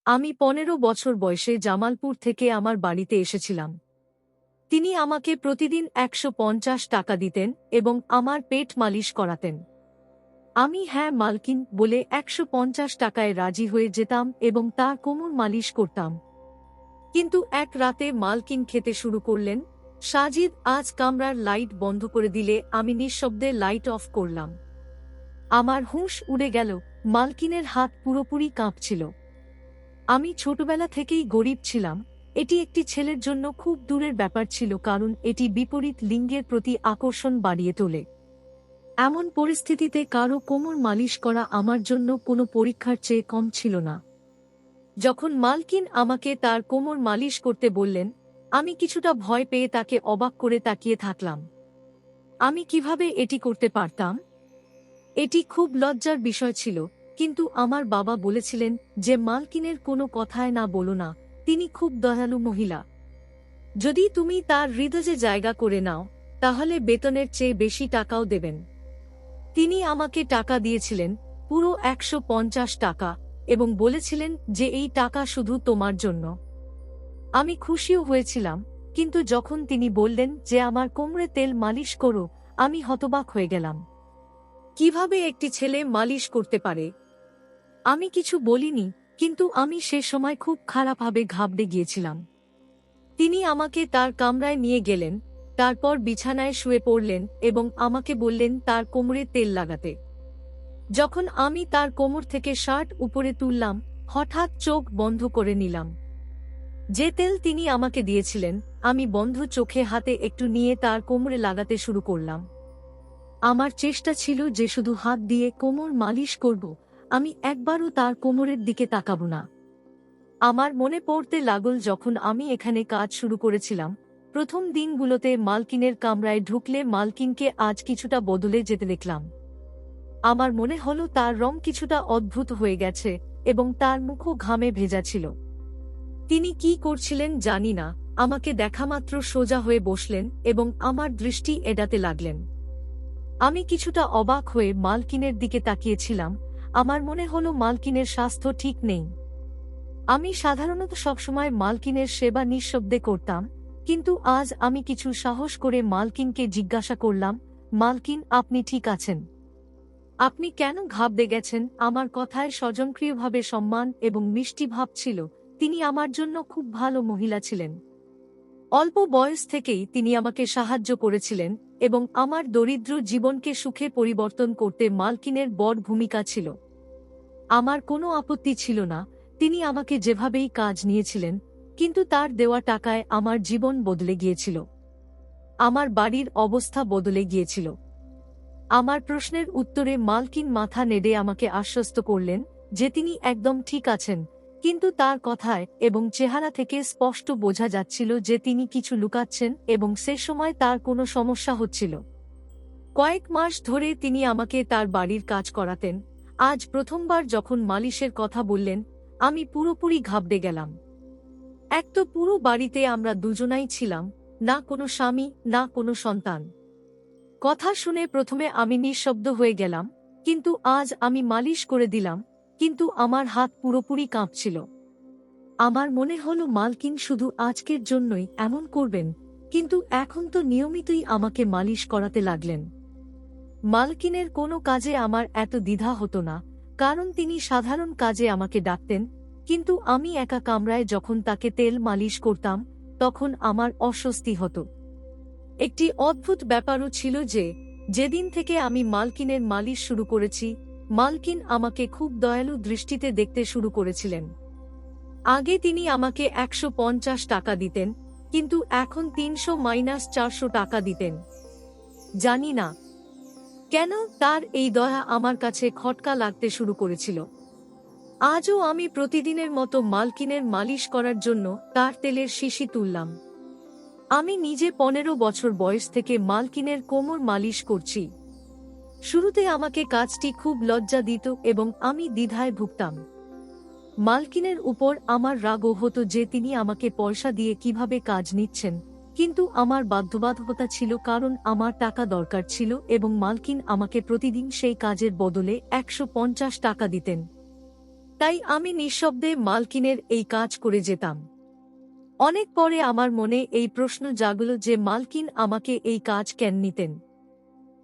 আমি ১৫ বছর বয়সে জামালপুর থেকে আমার বাড়িতে এসেছিলাম। তিনি আমাকে প্রতিদিন ১৫০ টাকা দিতেন এবং আমার পেট মালিশ করাতেন। আমি হ্যাঁ মালকিন বলে ১৫০ টাকায় রাজি হয়ে যেতাম এবং তার কোমর মালিশ করতাম। কিন্তু এক রাতে মালকিন খেতে শুরু করলেন, সাজিদ আজ কামরার লাইট বন্ধ করে দিলে। আমি নিঃশব্দে লাইট অফ করলাম। আমার হুঁশ উড়ে গেল। মালকিনের হাত পুরোপুরি কাঁপছিল। আমি ছোটবেলা থেকেই গরিব ছিলাম। এটি একটি ছেলের জন্য খুব দূরের ব্যাপার ছিল, কারণ এটি বিপরীত লিঙ্গের প্রতি আকর্ষণ বাড়িয়ে তোলে। এমন পরিস্থিতিতে কারো কোমর মালিশ করা আমার জন্য কোনো পরীক্ষার চেয়ে কম ছিল না। যখন মালকিন আমাকে তার কোমর মালিশ করতে বললেন, আমি কিছুটা ভয় পেয়ে তাকে অবাক করে তাকিয়ে থাকলাম। আমি কিভাবে এটি করতে পারতাম? এটি খুব লজ্জার বিষয় ছিল, কিন্তু আমার বাবা বলেছিলেন যে মালকিনের কোনো কথায় না বলো না, তিনি খুব দয়ালু মহিলা। যদি তুমি তার হৃদয়ে জায়গা করে নাও, তাহলে বেতনের চেয়ে বেশি টাকাও দেবেন। তিনি আমাকে টাকা দিয়েছিলেন, পুরো ১৫০ টাকা, এবং বলেছিলেন যে এই টাকা শুধু তোমার জন্য। আমি খুশিও হয়েছিলাম, কিন্তু যখন তিনি বললেন যে আমার কোমরে তেল মালিশ করো, আমি হতবাক হয়ে গেলাম। কিভাবে একটি ছেলে মালিশ করতে পারে? আমি কিছু বলিনি, কিন্তু আমি সে সময় খুব খারাপভাবে ঘাবড়ে গিয়েছিলাম। তিনি আমাকে তার কামরায় নিয়ে গেলেন, তারপর বিছানায় শুয়ে পড়লেন এবং আমাকে বললেন তার কোমরে তেল লাগাতে। যখন আমি তার কোমর থেকে শার্ট উপরে তুললাম, হঠাৎ চোখ বন্ধ করে নিলাম। যে তেল তিনি আমাকে দিয়েছিলেন, আমি বন্ধ চোখে হাতে একটু নিয়ে তার কোমরে লাগাতে শুরু করলাম। আমার চেষ্টা ছিল যে শুধু হাত দিয়ে কোমর মালিশ করব, আমি একবারও তার কোমরের দিকে তাকাব না। আমার মনে পড়তে লাগল যখন আমি এখানে কাজ শুরু করেছিলাম, প্রথম দিনগুলোতে মালকিনের কামরায় ঢুকলে মালকিনকে আজ কিছুটা বদলে যেতে দেখলাম। আমার মনে হলো তার রং কিছুটা অদ্ভুত হয়ে গেছে এবং তার মুখও ঘামে ভেজা ছিল। তিনি কি করছিলেন জানি না, আমাকে দেখামাত্র সোজা হয়ে বসলেন এবং আমার দৃষ্টি এড়াতে লাগলেন। আমি কিছুটা অবাক হয়ে মালকিনের দিকে তাকিয়েছিলাম। আমার মনে হলো মালকিনের স্বাস্থ্য ঠিক নেই। আমি সাধারণত সবসময় মালকিনের সেবা নিঃশব্দে করতাম, কিন্তু আজ আমি কিছু সাহস করে মালকিনকে জিজ্ঞাসা করলাম, মালকিন, আপনি ঠিক আছেন? আপনি কেন ঘাবড়ে গেছেন? আমার কথায় স্বজনক্রিয়ভাবে সম্মান এবং মিষ্টি ভাব ছিল। তিনি আমার জন্য খুব ভালো মহিলা ছিলেন। অল্প বয়স থেকেই তিনি আমাকে সাহায্য করেছিলেন এবং আমার দরিদ্র জীবনকে সুখে পরিবর্তন করতে মালকিনের বড় ভূমিকা ছিল। আমার কোনো আপত্তি ছিল না, তিনি আমাকে যেভাবেই কাজ নিয়েছিলেন, কিন্তু তার দেওয়া টাকায় আমার জীবন বদলে গিয়েছিল। আমার বাড়ির অবস্থা বদলে গিয়েছিল। আমার প্রশ্নের উত্তরে মালকিন মাথা নেড়ে আমাকে আশ্বস্ত করলেন যে তিনি একদম ঠিক আছেন, কিন্তু তার কথায় এবং চেহারা থেকে স্পষ্ট বোঝা যাচ্ছিল যে তিনি কিছু লুকাচ্ছেন এবং সে সময় তার কোনো সমস্যা হচ্ছিল। কয়েক মাস ধরে তিনি আমাকে তার বাড়ির কাজ করাতেন। আজ প্রথমবার যখন মালিশের কথা বললেন, আমি পুরোপুরি ঘাবড়ে গেলাম। এক তো পুরো বাড়িতে আমরা দুজনাই ছিলাম, না কোনো স্বামী, না কোনো সন্তান। কথা শুনে প্রথমে আমি নিঃশব্দ হয়ে গেলাম, কিন্তু আজ আমি মালিশ করে দিলাম, কিন্তু আমার হাত পুরোপুরি কাঁপছিল। আমার মনে হলো মালকিন শুধু আজকের জন্যই এমন করবেন, কিন্তু এখন তো নিয়মিতই আমাকে মালিশ করাতে লাগলেন। মালকিনের কোনো কাজে আমার এত দ্বিধা হতো না, কারণ তিনি সাধারণ কাজে আমাকে ডাকতেন, কিন্তু আমি একা কামরায় যখন তাকে তেল মালিশ করতাম, তখন আমার অস্বস্তি হতো। একটি অদ্ভুত ব্যাপারও ছিল যে, যেদিন থেকে আমি মালকিনের মালিশ শুরু করেছি, মালকিন আমাকে খুব দয়ালু দৃষ্টিতে দেখতে শুরু করেছিলেন। আগে তিনি আমাকে ১৫০ টাকা দিতেন, কিন্তু এখন ৩০০-৪০০ টাকা দিতেন। জানি না কেন তার এই দয়া আমার কাছে খটকা লাগতে শুরু করেছিল। আজও আমি প্রতিদিনের মতো মালকিনের মালিশ করার জন্য তার তেলের শিশি তুললাম। আমি নিজে ১৫ বছর বয়স থেকে মালকিনের কোমর মালিশ করছি। শুরুতে আমাকে কাজটি খুব লজ্জা দিত এবং আমি দ্বিধায় ভুগতাম। মালকিনের উপর আমার রাগও হতো যে তিনি আমাকে পয়সা দিয়ে কিভাবে কাজ নিচ্ছেন, কিন্তু আমার বাধ্যবাধকতা ছিল কারণ আমার টাকা দরকার ছিল এবং মালকিন আমাকে প্রতিদিন সেই কাজের বদলে ১৫০ টাকা দিতেন। তাই আমি নিঃশব্দে মালকিনের এই কাজ করে যেতাম। অনেক পরে আমার মনে এই প্রশ্ন জাগল যে মালকিন আমাকে এই কাজ কেন নিতেন।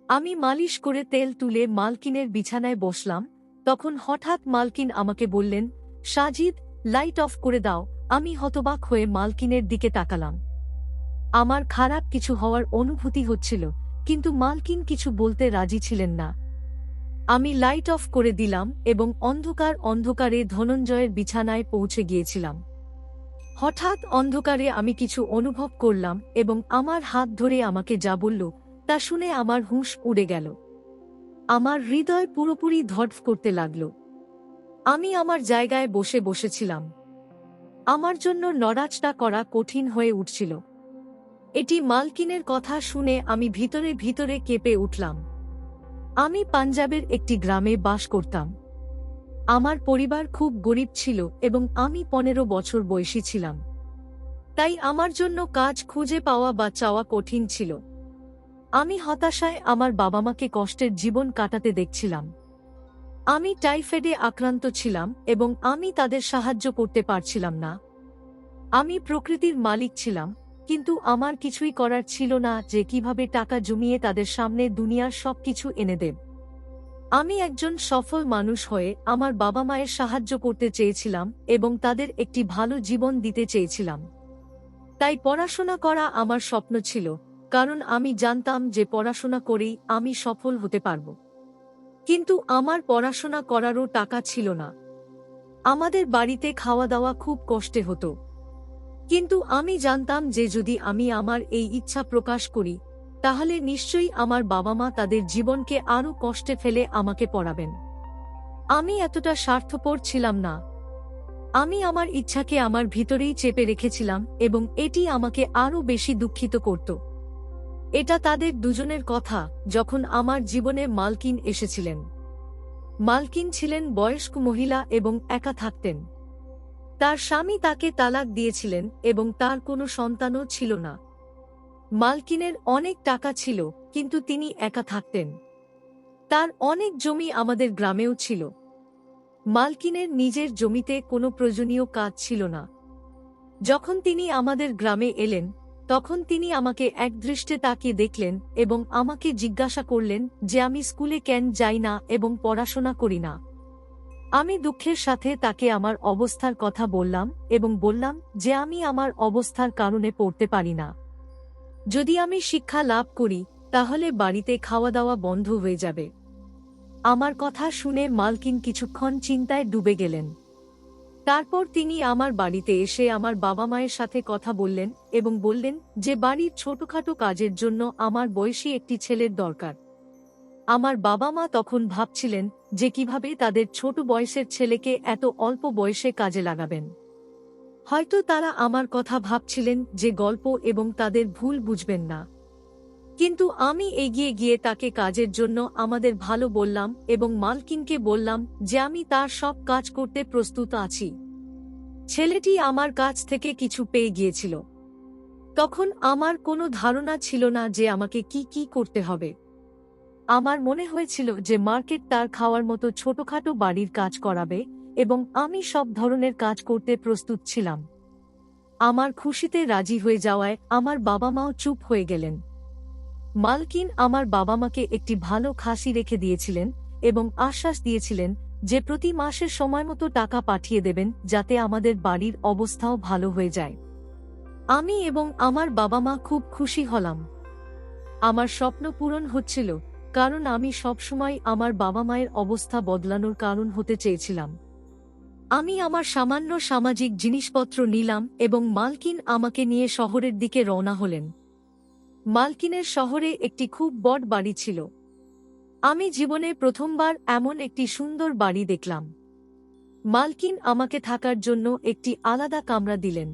আমি মালিশ করে তেল তুলে মালকিনের বিছানায় বসলাম, তখন হঠাৎ মালকিন আমাকে বললেন, সাজিদ, লাইট অফ করে দাও। আমি হতবাক হয়ে মালকিনের দিকে তাকালাম। আমার খারাপ কিছু হওয়ার অনুভূতি হচ্ছিল, কিন্তু মালকিন কিছু বলতে রাজি ছিলেন না। আমি লাইট অফ করে দিলাম এবং অন্ধকারে ধনঞ্জয়ের বিছানায় পৌঁছে গিয়েছিলাম। হঠাৎ অন্ধকারে আমি কিছু অনুভব করলাম এবং আমার হাত ধরে আমাকে যা বলল তা শুনে আমার হুঁশ উড়ে গেল। আমার হৃদয় পুরোপুরি ধড়ফড় করতে লাগল। আমি আমার জায়গায় বসেছিলাম। আমার জন্য নড়াচড়া করা কঠিন হয়ে উঠছিল। এটি মালকিনের কথা শুনে আমি ভিতরে ভিতরে কেঁপে উঠলাম। আমি পাঞ্জাবের একটি গ্রামে বাস করতাম। আমার পরিবার খুব গরিব ছিল এবং আমি 15 বছর বয়সী ছিলাম। তাই আমার জন্য কাজ খুঁজে পাওয়া বা চাওয়া কঠিন ছিল। আমি হতাশায় আমার বাবা মাকে কষ্টের জীবন কাটাতে দেখছিলাম। আমি টাইফয়েডে আক্রান্ত ছিলাম এবং আমি তাদের সাহায্য করতে পারছিলাম না। আমি প্রকৃতির মালিক ছিলাম, কিন্তু আমার কিছুই করার ছিল না যে কিভাবে টাকা জমিয়ে তাদের সামনে দুনিয়ার সবকিছু এনে দেব। আমি একজন সফল মানুষ হয়ে আমার বাবা মায়ের সাহায্য করতে চেয়েছিলাম এবং তাদের একটি ভালো জীবন দিতে চেয়েছিলাম। তাই পড়াশোনা করা আমার স্বপ্ন ছিল, কারণ আমি জানতাম যে পড়াশোনা করেই আমি সফল হতে পারব। কিন্তু আমার পড়াশোনা করারও টাকা ছিল না। আমাদের বাড়িতে খাওয়া দাওয়া খুব কষ্টে হতো। কিন্তু আমি জানতাম যে যদি আমি আমার এই ইচ্ছা প্রকাশ করি, তাহলে নিশ্চয়ই আমার বাবা মা তাদের জীবনকে আরও কষ্টে ফেলে আমাকে পড়াবেন। আমি এতটা স্বার্থপর ছিলাম না। আমি আমার ইচ্ছাকে আমার ভিতরেই চেপে রেখেছিলাম এবং এটি আমাকে আরও বেশি দুঃখিত করত। এটা তাদের দুজনের কথা যখন আমার জীবনে মালকিন এসেছিলেন। মালকিন ছিলেন বয়স্ক মহিলা এবং একা থাকতেন। তার স্বামী তাকে তালাক দিয়েছিলেন এবং তার কোনো সন্তানও ছিল না। মালকিনের অনেক টাকা ছিল, কিন্তু তিনি একা থাকতেন। তার অনেক জমি আমাদের গ্রামেও ছিল। মালকিনের নিজের জমিতে কোনো প্রয়োজনীয় কাজ ছিল না। যখন তিনি আমাদের গ্রামে এলেন, তখন তিনি আমাকে একদৃষ্টে তাকিয়ে দেখলেন এবং আমাকে জিজ্ঞাসা করলেন যে আমি স্কুলে কেন যাই না এবং পড়াশোনা করি না। আমি দুঃখের সাথে তাকে আমার অবস্থার কথা বললাম এবং বললাম যে আমি আমার অবস্থার কারণে পড়তে পারি না। যদি আমি শিক্ষা লাভ করি, তাহলে বাড়িতে খাওয়া দাওয়া বন্ধ হয়ে যাবে। আমার কথা শুনে মালকিন কিছুক্ষণ চিন্তায় ডুবে গেলেন। তারপর তিনি আমার বাড়িতে এসে আমার বাবা মায়ের সাথে কথা বললেন এবং বললেন যে বাড়ির ছোটখাটো কাজের জন্য আমার বয়সী একটি ছেলের দরকার। আমার বাবা মা তখন ভাবছিলেন যে কিভাবে তাদের ছোট বয়সের ছেলেকে এত অল্প বয়সে কাজে লাগাবেন। হয়তো তারা আমার কথা ভাবছিলেন যে গল্প এবং তাদের ভুল বুঝবেন না। কিন্তু আমি এগিয়ে গিয়ে তাকে কাজের জন্য আমাদের ভালো বললাম এবং মালকিনকে বললাম যে আমি তার সব কাজ করতে প্রস্তুত আছি। ছেলেটি আমার কাছ থেকে কিছু পেয়ে গিয়েছিল। তখন আমার কোনো ধারণা ছিল না যে আমাকে কি করতে হবে। আমার মনে হয়েছিল যে মার্কেট তার খাওয়ার মতো ছোটখাটো বাড়ির কাজ করাবে এবং আমি সব ধরনের কাজ করতে প্রস্তুত ছিলাম। আমার খুশিতে রাজি হয়ে যাওয়ায় আমার বাবা মাও চুপ হয়ে গেলেন। মালকিন আমার বাবা মাকে একটি ভালো খাসি রেখে দিয়েছিলেন এবং আশ্বাস দিয়েছিলেন যে প্রতি মাসের সময়মতো টাকা পাঠিয়ে দেবেন যাতে আমাদের বাড়ির অবস্থাও ভালো হয়ে যায়। আমি এবং আমার বাবা মা খুব খুশি হলাম। আমার স্বপ্ন পূরণ হচ্ছিল, কারণ আমি সবসময় আমার বাবা মায়ের অবস্থা বদলানোর কারণ হতে চেয়েছিলাম। আমি আমার সামান্য সামাজিক জিনিসপত্র নিলাম এবং মালকিন আমাকে নিয়ে শহরের দিকে রওনা হলেন। মালকিনের শহরে একটি খুব বড় বাড়ি ছিল। আমি জীবনে প্রথমবার এমন একটি সুন্দর বাড়ি দেখলাম। মালকিন আমাকে থাকার জন্য একটি আলাদা কামরা দিলেন।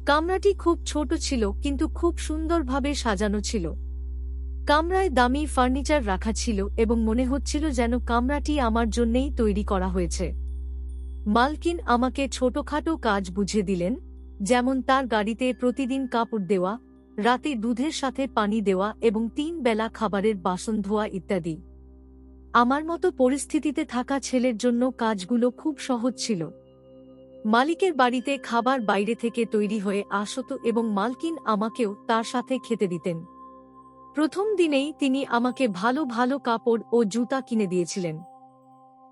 কামরাটি খুব ছোট ছিল কিন্তু খুব সুন্দরভাবে সাজানো ছিল। কামরায় দামি ফার্নিচার রাখা ছিল এবং মনে হচ্ছিল যেন কামরাটি আমার জন্যেই তৈরি করা হয়েছে। মালকিন আমাকে ছোটখাটো কাজ বুঝিয়ে দিলেন, যেমন তার গাড়িতে প্রতিদিন কাপড় দেওয়া, রাতে দুধের সাথে পানি দেওয়া এবং 3 বেলা খাবারের বাসন ধোয়া ইত্যাদি। আমার মতো পরিস্থিতিতে থাকা ছেলের জন্য কাজগুলো খুব সহজ ছিল। মালিকের বাড়িতে খাবার বাইরে থেকে তৈরি হয়ে আসত এবং মালকিন আমাকেও তার সাথে খেতে দিতেন। প্রথম দিনেই তিনি আমাকে ভালো ভালো কাপড় ও জুতা কিনে দিয়েছিলেন।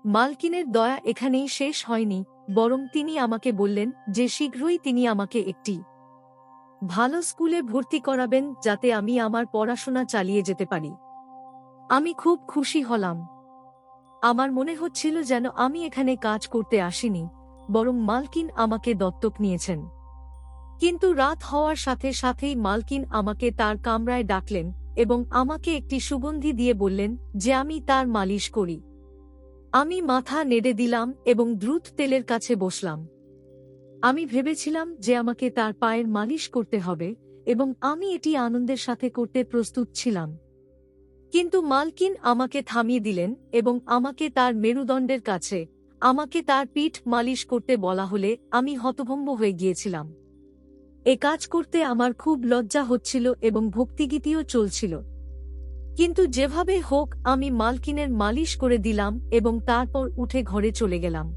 মালকিনের দয়া এখানেই শেষ হয়নি, বরং তিনি আমাকে বললেন যে শীঘ্রই তিনি আমাকে একটি ভালো স্কুলে ভর্তি করাবেন যাতে আমি আমার পড়াশোনা চালিয়ে যেতে পারি। আমি খুব খুশি হলাম। আমার মনে হচ্ছিল যেন আমি এখানে কাজ করতে আসিনি, বরং মালকিন আমাকে দত্তক নিয়েছেন। কিন্তু রাত হওয়ার সাথে সাথেই মালকিন আমাকে তার কামরায় ডাকলেন এবং আমাকে একটি সুগন্ধি দিয়ে বললেন যে আমি তার মালিশ করি। আমি মাথা নেড়ে দিলাম এবং দ্রুত তেলের কাছে বসলাম। আমি ভেবেছিলাম যে আমাকে তার পায়ের মালিশ করতে হবে এবং আমি এটি আনন্দের সাথে করতে প্রস্তুত ছিলাম। কিন্তু মালকিন আমাকে থামিয়ে দিলেন এবং আমাকে তার মেরুদণ্ডের কাছে আমাকে তার পিঠ মালিশ করতে বলা হলে আমি হতভম্ব হয়ে গিয়েছিলাম। এ কাজ করতে আমার খুব লজ্জা হচ্ছিল এবং ভক্তিগীতিও চলছিল। কিন্তু যেভাবে হোক আমি মালকিনের মালিশ করে দিলাম এবং তারপর উঠে ঘরে চলে গেলাম।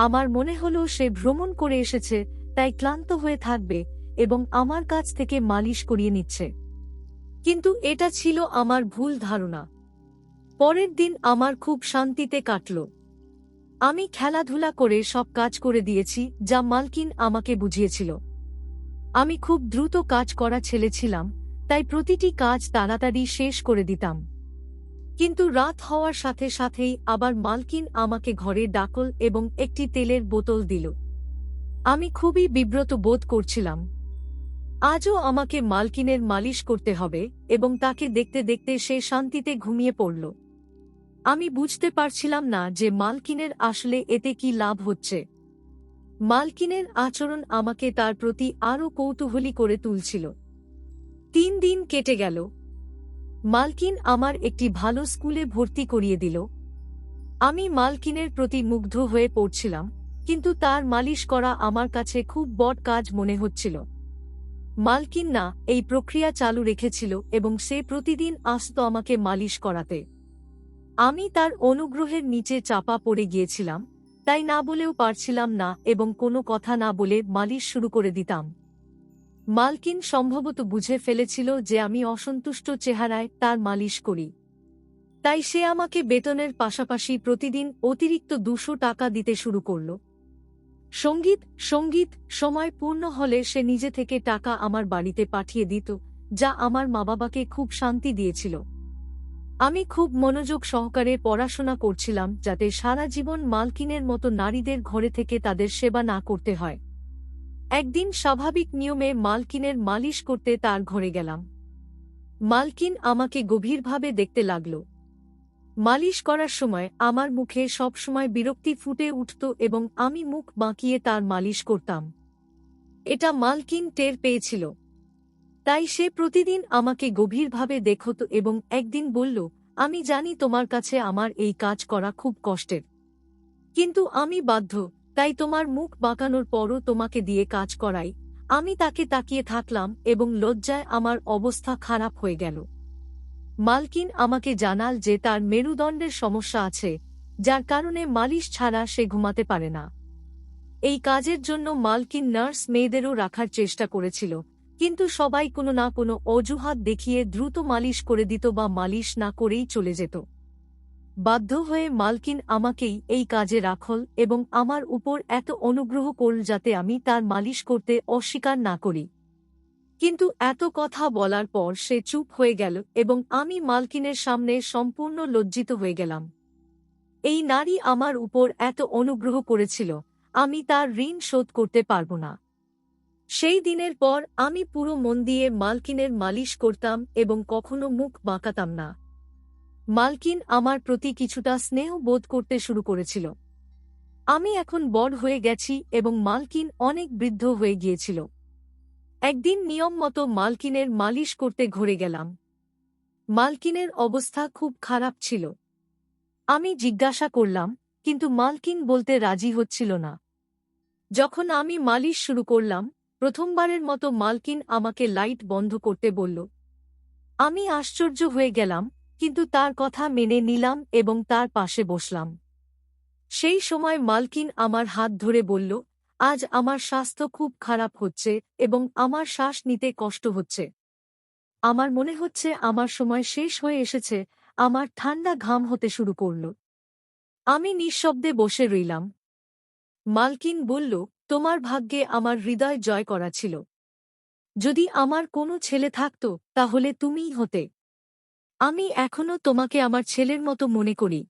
আমার মনে হলো সে ভ্রমণ করে এসেছে, তাই ক্লান্ত হয়ে থাকবে এবং আমার কাছ থেকে মালিশ করিয়ে নিচ্ছে। কিন্তু এটা ছিল আমার ভুল ধারণা। পরের দিন আমার খুব শান্তিতে কাটল। আমি খেলাধুলা করে সব কাজ করে দিয়েছি যা মালকিন আমাকে বুঝিয়েছিল। আমি খুব দ্রুত কাজ করা ছেলে ছিলাম, তাই প্রতিটি কাজ তাড়াতাড়ি শেষ করে দিতাম। কিন্তু রাত হওয়ার সাথে সাথেই আবার মালকিন আমাকে ঘরে ডাকল এবং একটি তেলের বোতল দিল। আমি খুবই বিব্রত বোধ করছিলাম। আজও আমাকে মালকিনের মালিশ করতে হবে এবং তাকে দেখতে দেখতে সে শান্তিতে ঘুমিয়ে পড়ল। আমি বুঝতে পারছিলাম না যে মালকিনের আসলে এতে কি লাভ হচ্ছে। মালকিনের আচরণ আমাকে তার প্রতি আরও কৌতূহলী করে তুলছিল। 3 দিন কেটে গেল। মালকিন আমার একটি ভালো স্কুলে ভর্তি করিয়ে দিল। আমি মালকিনের প্রতি মুগ্ধ হয়ে পড়ছিলাম, কিন্তু তার মালিশ করা আমার কাছে খুব বড় কাজ মনে হচ্ছিল। মালকিন না এই প্রক্রিয়া চালু রেখেছিল এবং সে প্রতিদিন আসত আমাকে মালিশ করাতে। আমি তার অনুগ্রহের নিচে চাপা পড়ে গিয়েছিলাম, তাই না বলেও পারছিলাম না এবং কোনো কথা না বলে মালিশ শুরু করে দিতাম। মালকিন সম্ভবত বুঝে ফেলেছিল যে আমি অসন্তুষ্ট চেহারায় তার মালিশ করি, তাই সে আমাকে বেতনের পাশাপাশি প্রতিদিন অতিরিক্ত 200 টাকা দিতে শুরু করল। সঙ্গীত সময় পূর্ণ হলে সে নিজে থেকে টাকা আমার বাড়িতে পাঠিয়ে দিত, যা আমার মা বাবাকে খুব শান্তি দিয়েছিল। আমি খুব মনোযোগ সহকারে পড়াশোনা করছিলাম যাতে সারা জীবন মালকিনের মতো নারীদের ঘরে থেকে তাদের সেবা না করতে হয়। একদিন স্বাভাবিক নিয়মে মালকিনের মালিশ করতে তার ঘরে গেলাম। মালকিন আমাকে গভীরভাবে দেখতে লাগল। মালিশ করার সময় আমার মুখে সবসময় বিরক্তি ফুটে উঠত এবং আমি মুখ বাঁকিয়ে তার মালিশ করতাম। এটা মালকিন টের পেয়েছিল, তাই সে প্রতিদিন আমাকে গভীরভাবে দেখত এবং একদিন বলল, আমি জানি তোমার কাছে আমার এই কাজ করা খুব কষ্টের, কিন্তু আমি বাধ্য, তাই তোমার মুখ বাঁকানোর পরও তোমাকে দিয়ে কাজ করাই। আমি তাকে তাকিয়ে থাকলাম এবং লজ্জায় আমার অবস্থা খারাপ হয়ে গেল। মালকিন আমাকে জানাল যে তার মেরুদণ্ডের সমস্যা আছে, যার কারণে মালিশ ছাড়া সে ঘুমাতে পারে না। এই কাজের জন্য মালকিন নার্স মেয়েদেরও রাখার চেষ্টা করেছিল, কিন্তু সবাই কোনো না কোনো অজুহাত দেখিয়ে দ্রুত মালিশ করে দিত বা মালিশ না করেই চলে যেত। বাধ্য হয়ে মালকিন আমাকেই এই কাজে রাখল এবং আমার উপর এত অনুগ্রহ করল যাতে আমি তার মালিশ করতে অস্বীকার না করি। কিন্তু এত কথা বলার পর সে চুপ হয়ে গেল এবং আমি মালকিনের সামনে সম্পূর্ণ লজ্জিত হয়ে গেলাম। এই নারী আমার উপর এত অনুগ্রহ করেছিল, আমি তার ঋণ শোধ করতে পারব না। সেই দিনের পর আমি পুরো মন দিয়ে মালকিনের মালিশ করতাম এবং কখনো মুখ বাঁকাতাম না। মালকিন আমার প্রতি কিছুটা স্নেহ বোধ করতে শুরু করেছিল। আমি এখন বড় হয়ে গেছি এবং মালকিন অনেক বৃদ্ধ হয়ে গিয়েছিল। একদিন নিয়ম মতো মালকিনের মালিশ করতে ঘরে গেলাম। মালকিনের অবস্থা খুব খারাপ ছিল। আমি জিজ্ঞাসা করলাম, কিন্তু মালকিন বলতে রাজি হচ্ছিল না। যখন আমি মালিশ শুরু করলাম, প্রথমবারের মতো মালকিন আমাকে লাইট বন্ধ করতে বলল। আমি আশ্চর্য হয়ে গেলাম, কিন্তু তার কথা মেনে নিলাম এবং তার পাশে বসলাম। সেই সময় মালকিন আমার হাত ধরে বলল, আজ আমার স্বাস্থ্য খুব খারাপ হচ্ছে এবং আমার শ্বাস নিতে কষ্ট হচ্ছে। আমার মনে হচ্ছে আমার সময় শেষ হয়ে এসেছে। আমার ঠান্ডা ঘাম হতে শুরু করল। আমি নিঃশব্দে বসে রইলাম। মালকিন বলল, তোমার ভাগ্যে আমার হৃদয় জয় করা ছিল। যদি আমার কোনো ছেলে থাকত তাহলে তুমিই হতে। আমি এখনো তোমাকে আমার ছেলের মতো মনে করি।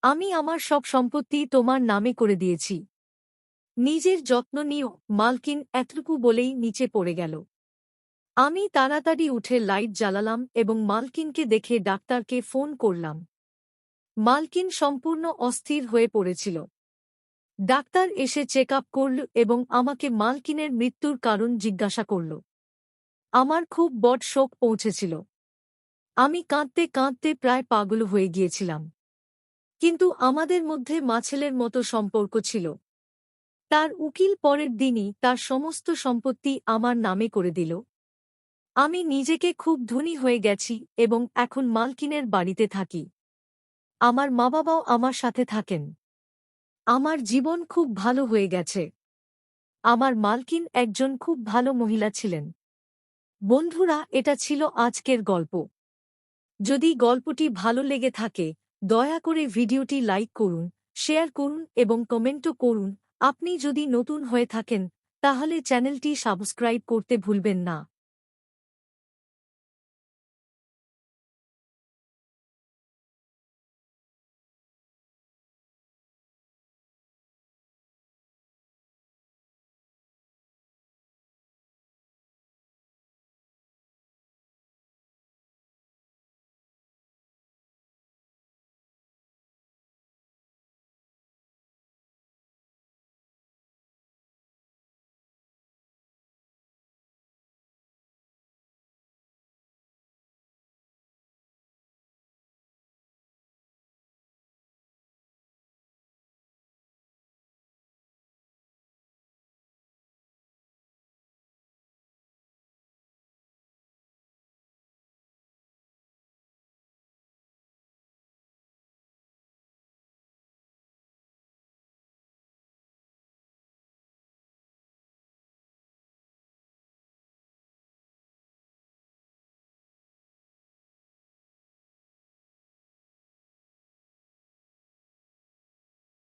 আমি আমার সব সম্পত্তি তোমার নামে করে দিয়েছি। নিজের যত্ন নিও। মালকিন এতটুকু বলেই নিচে পড়ে গেল। আমি তাড়াতাড়ি উঠে লাইট জ্বালালাম এবং মালকিনকে দেখে ডাক্তারকে ফোন করলাম। মালকিন সম্পূর্ণ অস্থির হয়ে পড়েছিল। ডাক্তার এসে চেক আপ করল এবং আমাকে মালকিনের মৃত্যুর কারণ জিজ্ঞাসা করল। আমার খুব বড় শোক পৌঁছেছিল। আমি কাঁদতে কাঁদতে প্রায় পাগল হয়ে গিয়েছিলাম। কিন্তু আমাদের মধ্যে মাছেলের মতো সম্পর্ক ছিল। তার উকিল পরের দিনই তার সমস্ত সম্পত্তি আমার নামে করে দিল। আমি নিজেকে খুব ধনী হয়ে গেছি এবং এখন মালকিনের বাড়িতে থাকি। আমার মা বাবাও আমার সাথে থাকেন। আমার জীবন খুব ভালো হয়ে গেছে। আমার মালকিন একজন খুব ভালো মহিলা ছিলেন। বন্ধুরা, এটা ছিল আজকের গল্প। যদি গল্পটি ভালো লেগে থাকে দয়া করে ভিডিওটি লাইক করুন, শেয়ার করুন এবং কমেন্টও করুন। আপনি যদি নতুন হয়ে থাকেন তাহলে চ্যানেলটি সাবস্ক্রাইব করতে ভুলবেন না।